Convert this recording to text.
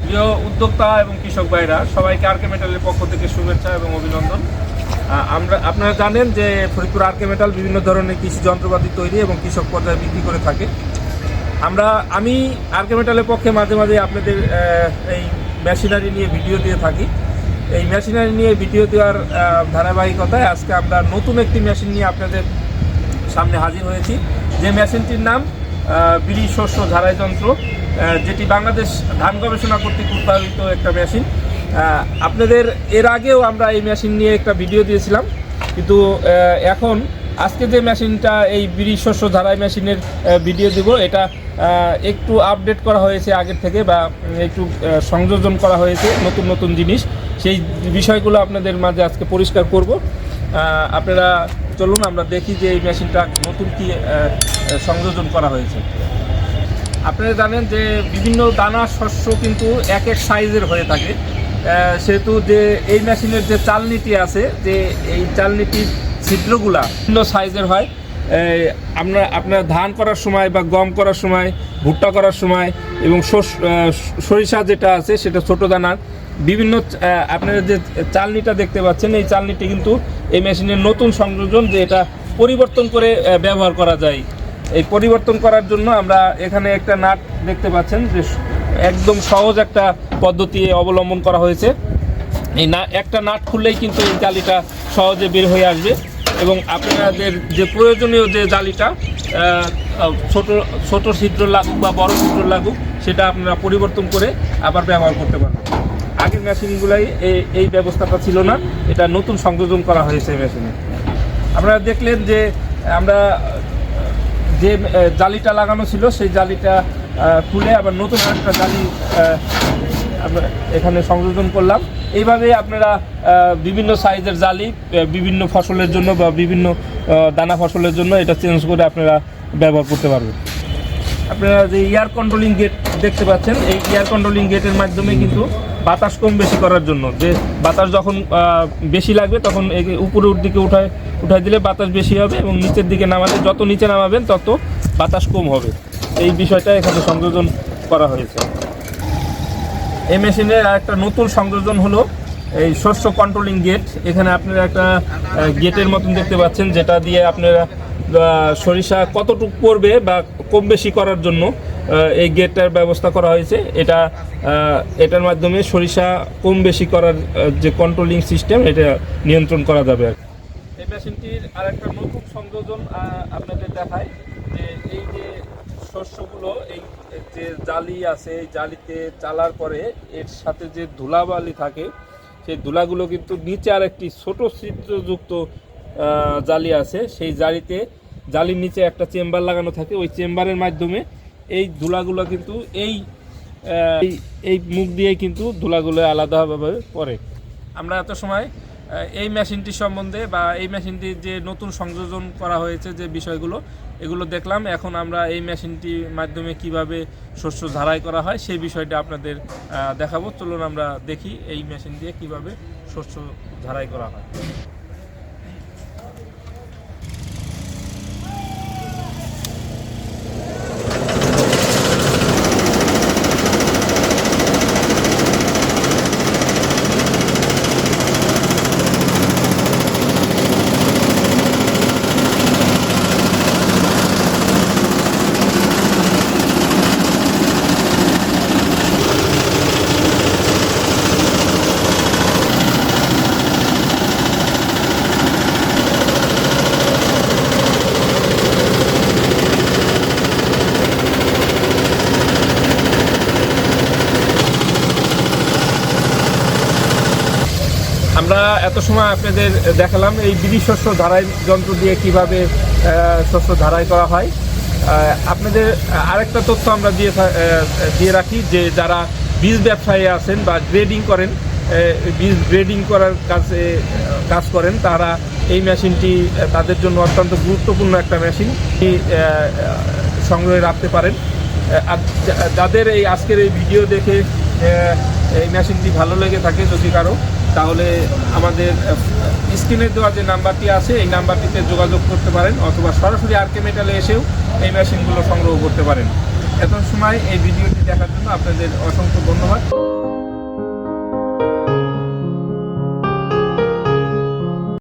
প্রিয় উদ্যোক্তা এবং কৃষক ভাইরা, সবাইকে আরকে মেটালের পক্ষ থেকে শুভেচ্ছা এবং অভিনন্দন। আপনারা জানেন যে ফরিদপুর আরকে মেটাল বিভিন্ন ধরনের কৃষি যন্ত্রপাতি তৈরি এবং কৃষক পর্যায়ে বিক্রি করে থাকে। আমি আরকে মেটালের পক্ষে মাঝে মাঝে আপনাদের এই মেশিনারি নিয়ে ভিডিও দিয়ে থাকি। এই মেশিনারি নিয়ে ভিডিও দেওয়ার ধারাবাহিকতায় আজকে আমরা নতুন একটি মেশিন নিয়ে আপনাদের সামনে হাজির হয়েছি। যে মেশিনটির নাম বিড়ি শস্য ঝাড়াই যন্ত্র, যেটি বাংলাদেশ ধান গবেষণা কর্তৃক উৎপাদিত একটা মেশিন। আপনাদের এর আগেও আমরা এই মেশিন নিয়ে একটা ভিডিও দিয়েছিলাম, কিন্তু এখন আজকে যে মেশিনটা এই বিড়ি শস্য ঝাড়াই মেশিনের ভিডিও দিব, এটা একটু আপডেট করা হয়েছে আগের থেকে, বা একটু সংযোজন করা হয়েছে নতুন নতুন জিনিস। সেই বিষয়গুলো আপনাদের মাঝে আজকে পরিষ্কার করব। আপনারা চলুন আমরা দেখি যে এই মেশিনটা নতুন কি সংযোজন করা হয়েছে। আপনারা জানেন যে বিভিন্ন দানা শস্য কিন্তু এক এক সাইজের হয়ে থাকে, সেহেতু যে এই মেশিনের যে চালনিটি আছে, যে এই চালনিটির ছিদ্রগুলা বিভিন্ন সাইজের হয়। আপনার ধান করার সময় বা গম করার সময়, ভুট্টা করার সময়, এবং সরিষা যেটা আছে সেটা ছোট দানার বিভিন্ন আপনারা যে চালনিটা দেখতে পাচ্ছেন, এই চালনিটি কিন্তু এই মেশিনের নতুন সংযোজন, যে এটা পরিবর্তন করে ব্যবহার করা যায়। এই পরিবর্তন করার জন্য আমরা এখানে একটা নাট দেখতে পাচ্ছেন, যে একদম সহজ একটা পদ্ধতি অবলম্বন করা হয়েছে। এই একটা নাট খুললেই কিন্তু এই জালিটা সহজে বের হয়ে আসবে, এবং আপনাদের যে প্রয়োজনীয় যে জালিটা ছোট ছিদ্র লাগুক বা বড় ছিদ্র লাগুক, সেটা আপনারা পরিবর্তন করে আবার ব্যবহার করতে পারবেন। আগের মেশিনগুলাই এই ব্যবস্থাটা ছিল না, এটা নতুন সংযোজন করা হয়েছে এই মেশিনে। আপনারা দেখলেন যে আমরা যে জালিটা লাগানো ছিল সেই জালিটা খুলে আবার নতুন একটা জালি আমরা এখানে সংযোজন করলাম। এইভাবে আপনারা বিভিন্ন সাইজের জালি বিভিন্ন ফসলের জন্য বা বিভিন্ন দানা ফসলের জন্য এটা চেঞ্জ করে আপনারা ব্যবহার করতে পারবেন। আপনারা যে এয়ার কন্ট্রোলিং গেট দেখতে পাচ্ছেন, এই এয়ার কন্ট্রোলিং গেটের মাধ্যমে কিন্তু বাতাস কম বেশি করার জন্য, যে বাতাস যখন বেশি লাগবে তখন উপরের দিকে উঠায় দিলে বাতাস বেশি হবে, এবং নিচের দিকে নামালে যত নিচে নামাবেন তত বাতাস কম হবে। এই বিষয়টা এখানে সংযোজন করা হয়েছে। এই মেশিনের একটা নতুন সংযোজন হলো এই শস্য কন্ট্রোলিং গেট। এখানে আপনারা একটা গেটের মতন দেখতে পাচ্ছেন, যেটা দিয়ে আপনারা সরিষা কতটুকু পড়বে বা কম বেশি করার জন্য এই গেটটার ব্যবস্থা করা হয়েছে। এটার মাধ্যমে সরিষা কম বেশি করার যে কন্ট্রোলিং সিস্টেম, এটা নিয়ন্ত্রণ করা যাবে। এই মেশিনটির আরেকটা নতুন সংযোজন আপনাদের দেখায়, যে এই যে শস্যগুলো, এই যে জালি আছে, এই জালিতে চালার পরে এর সাথে যে ধুলাবালি থাকে, সেই ধুলাগুলো কিন্তু নিচে আর একটি ছোট ছিদ্রযুক্ত জালি আছে, সেই জালির নিচে একটা চেম্বার লাগানো থাকে। ওই চেম্বারের মাধ্যমে এই ধুলাগুলো কিন্তু এই মুখ দিয়ে কিন্তু ধুলাগুলো আলাদাভাবে পড়ে। আমরা এত সময় এই মেশিনটি সম্বন্ধে বা এই মেশিনটির যে নতুন সংযোজন করা হয়েছে যে বিষয়গুলো, এগুলো দেখলাম। এখন আমরা এই মেশিনটির মাধ্যমে কিভাবে শস্য ঝাড়াই করা হয় সেই বিষয়টা আপনাদের দেখাবো। চলুন আমরা দেখি এই মেশিন দিয়ে কিভাবে শস্য ঝাড়াই করা হয়। আমরা এত সময় আপনাদের দেখালাম এই বিড়ি শস্য ঝাড়াই যন্ত্র দিয়ে কিভাবে শস্য ঝাড়াই করা হয়। আপনাদের আরেকটা তথ্য আমরা দিয়ে রাখি, যে যারা বীজ ব্যবসায়ী আছেন বা গ্রেডিং করেন, বীজ গ্রেডিং করার কাজ করেন, তারা এই মেশিনটি তাদের জন্য অত্যন্ত গুরুত্বপূর্ণ একটা মেশিন, সংগ্রহে রাখতে পারেন। আর যাদের এই আজকের এই ভিডিও দেখে এই মেশিনটি ভালো লেগে থাকে যদি কারো, তাহলে আমাদের স্ক্রিনে দেওয়া যে নাম্বারটি আছে এই নাম্বারটিতে যোগাযোগ করতে পারেন, অথবা সরাসরি আরকে মেটালে এসেও এই মেশিনগুলো সংগ্রহ করতে পারেন। এত সময় এই ভিডিওটি দেখার জন্য আপনাদের অসংখ্য ধন্যবাদ।